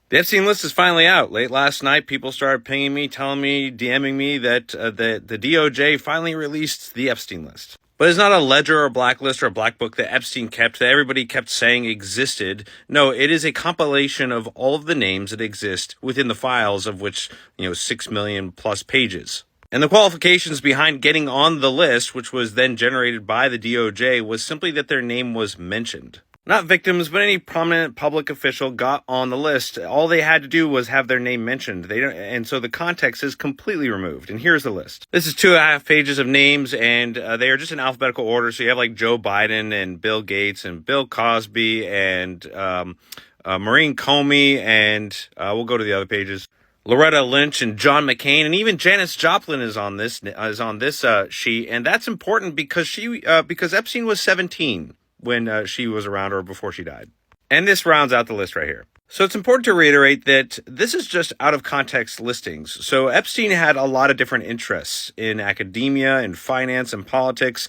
The Epstein List is finally out. Late last night, people started pinging me, telling me, DMing me that the DOJ finally released the Epstein List. But it's not a ledger or a blacklist or a black book that Epstein kept, that everybody kept saying existed. No, it is a compilation of all of the names that exist within the files, of which, 6 million plus pages. And the qualifications behind getting on the list, which was then generated by the DOJ, was simply that their name was mentioned. Not victims, but any prominent public official got on the list. All they had to do was have their name mentioned. And so the context is completely removed. And here's the list. This is 2.5 pages of names, and they are just in alphabetical order. So you have like Joe Biden and Bill Gates and Bill Cosby and Maureen Comey, and we'll go to the other pages. Loretta Lynch and John McCain, and even Janis Joplin is on this sheet, and that's important because Epstein was 17 when she was around, or before she died. And this rounds out the list right here. So it's important to reiterate that this is just out of context listings. So Epstein had a lot of different interests in academia and finance and politics.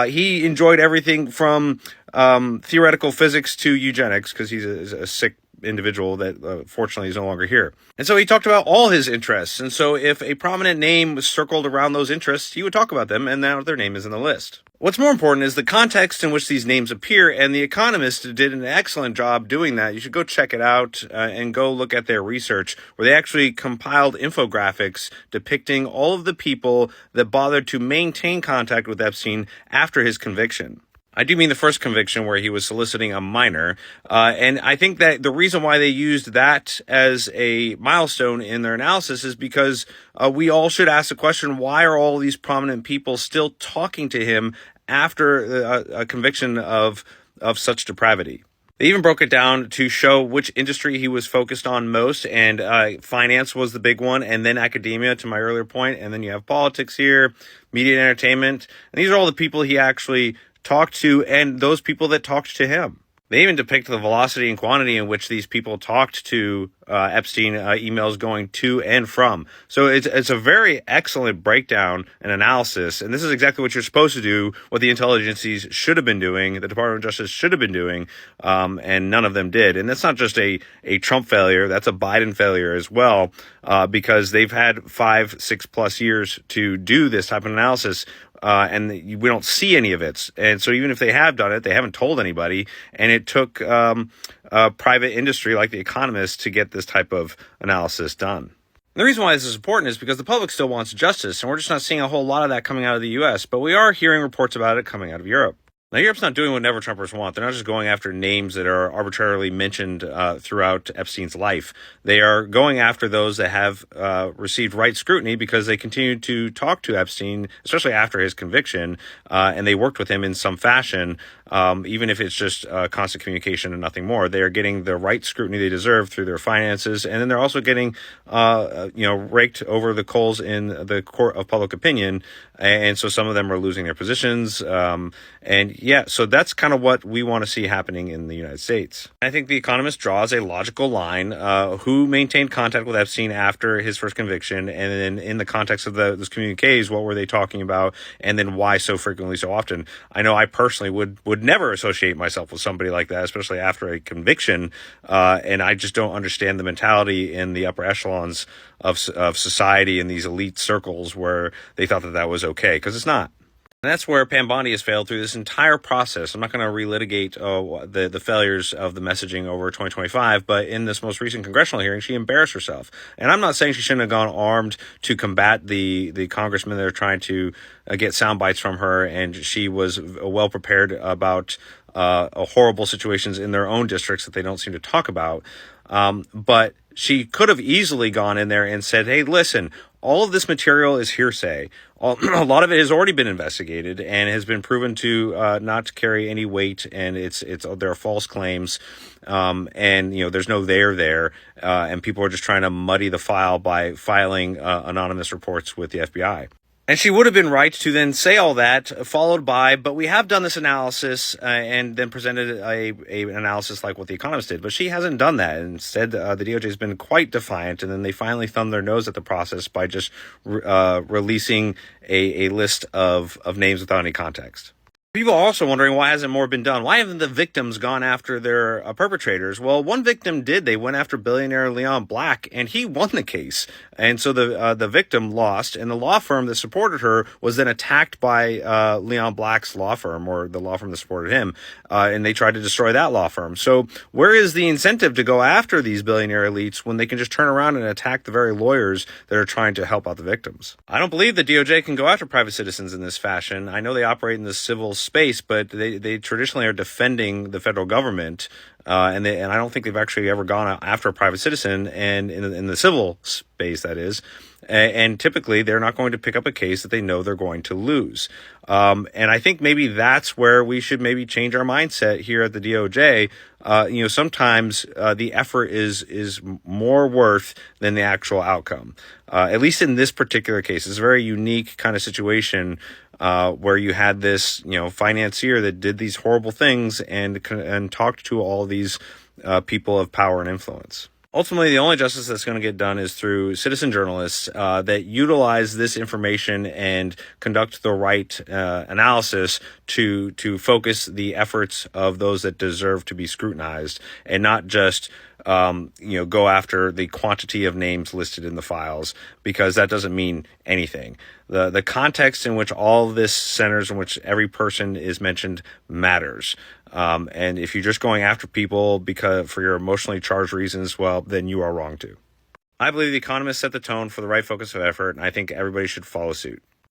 He enjoyed everything from theoretical physics to eugenics, because he's a sick individual that fortunately is no longer here. And so he talked about all his interests. And so if a prominent name was circled around those interests, he would talk about them, and now their name is in the list. What's more important is the context in which these names appear, and The Economist did an excellent job doing that. You should go check it out and go look at their research, where they actually compiled infographics depicting all of the people that bothered to maintain contact with Epstein after his conviction. I do mean the first conviction, where he was soliciting a minor. And I think that the reason why they used that as a milestone in their analysis is because we all should ask the question, why are all these prominent people still talking to him after a conviction of such depravity? They even broke it down to show which industry he was focused on most, and finance was the big one, and then academia, to my earlier point, and then you have politics here, media and entertainment, and these are all the people he actually talked to, and those people that talked to him. They even depict the velocity and quantity in which these people talked to Epstein, emails going to and from. So it's a very excellent breakdown and analysis, and this is exactly what you're supposed to do, what the intelligence agencies should have been doing, the Department of Justice should have been doing, and none of them did. And that's not just a Trump failure, that's a Biden failure as well, because they've had 5-6+ years to do this type of analysis, and we don't see any of it. And so even if they have done it, they haven't told anybody, and it took private industry like The Economist to get this type of analysis done. And the reason why this is important is because the public still wants justice, and we're just not seeing a whole lot of that coming out of the U.S., but we are hearing reports about it coming out of Europe. Now, Europe's not doing what Never-Trumpers want. They're not just going after names that are arbitrarily mentioned throughout Epstein's life. They are going after those that have received right scrutiny because they continued to talk to Epstein, especially after his conviction, and they worked with him in some fashion, even if it's just constant communication and nothing more. They are getting the right scrutiny they deserve through their finances, and then they're also getting raked over the coals in the court of public opinion, and so some of them are losing their positions, so that's kind of what we want to see happening in the United States. I think The Economist draws a logical line, who maintained contact with Epstein after his first conviction, and then in the context of those communiques, what were they talking about, and then why so frequently, so often. I know I personally would never associate myself with somebody like that, especially after a conviction, and I just don't understand the mentality in the upper echelons of society in these elite circles where they thought that was okay, because it's not. And that's where Pam Bondi has failed through this entire process. I'm not going to relitigate the failures of the messaging over 2025, but in this most recent congressional hearing, she embarrassed herself. And I'm not saying she shouldn't have gone armed to combat the congressmen that are trying to get sound bites from her, and she was well prepared about horrible situations in their own districts that they don't seem to talk about. But she could have easily gone in there and said, hey, listen, all of this material is hearsay. A lot of it has already been investigated and has been proven to not carry any weight, and there are false claims, and there's no there, and people are just trying to muddy the file by filing anonymous reports with the FBI. And she would have been right to then say all that, followed by, but we have done this analysis, and then presented an analysis like what The Economist did. But she hasn't done that. Instead, the DOJ has been quite defiant, and then they finally thumbed their nose at the process by just releasing a list of names without any context. People are also wondering why hasn't more been done? Why haven't the victims gone after their perpetrators? Well, one victim did. They went after billionaire Leon Black, and he won the case. And so the victim lost, and the law firm that supported her was then attacked by Leon Black's law firm, or the law firm that supported him, and they tried to destroy that law firm. So where is the incentive to go after these billionaire elites when they can just turn around and attack the very lawyers that are trying to help out the victims? I don't believe the DOJ can go after private citizens in this fashion. I know they operate in the civil space, but they traditionally are defending the federal government, and I don't think they've actually ever gone after a private citizen, and in the civil space, that is. And typically, they're not going to pick up a case that they know they're going to lose. And I think maybe that's where we should maybe change our mindset here at the DOJ. Sometimes the effort is more worth than the actual outcome. At least in this particular case, it's a very unique kind of situation where you had this, financier that did these horrible things and talked to all these people of power and influence. Ultimately, the only justice that's going to get done is through citizen journalists that utilize this information and conduct the right analysis to focus the efforts of those that deserve to be scrutinized, and not just go after the quantity of names listed in the files, because that doesn't mean anything. The context in which all this centers, in which every person is mentioned, matters. And if you're just going after people because for your emotionally charged reasons, well, then you are wrong too. I believe The Economist set the tone for the right focus of effort, and I think everybody should follow suit.